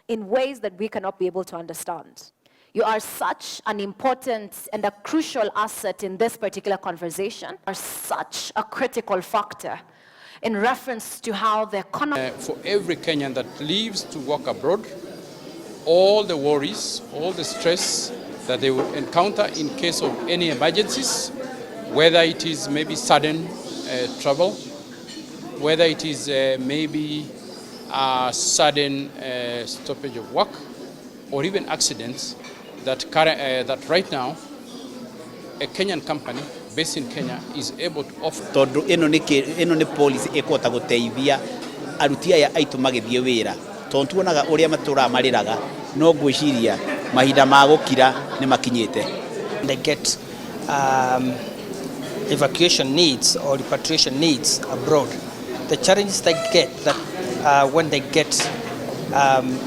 in ways that we cannot be able to understand. You are such an important and a crucial asset in this particular conversation, are such a critical factor in reference to how the economy... For every Kenyan that leaves to work abroad, all the worries, all the stress that they will encounter in case of any emergencies, whether it is maybe sudden travel, whether it is maybe a sudden stoppage of work, or even accidents, that right now a Kenyan company based in Kenya is able to offer. Tondu ino ni policy ikota guteithia aruti aya aitu magithie wira tondu tuonaga uria matura mariraga no ngwiciria mahinda ma gukira ni makinyite. They get evacuation needs or repatriation needs abroad. The challenges they get that when they get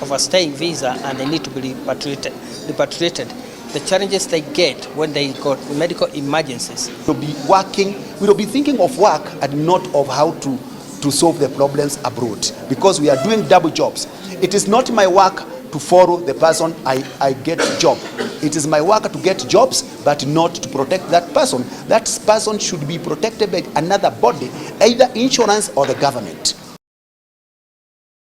overstaying visa and they need to be repatriated, the challenges they get when they got medical emergencies. We'll be working, we'll be thinking of work and not of how to solve the problems abroad, because we are doing double jobs. It is not my work to follow the person I get job. It is my work to get jobs, but not to protect that person. That person should be protected by another body, either insurance or the government.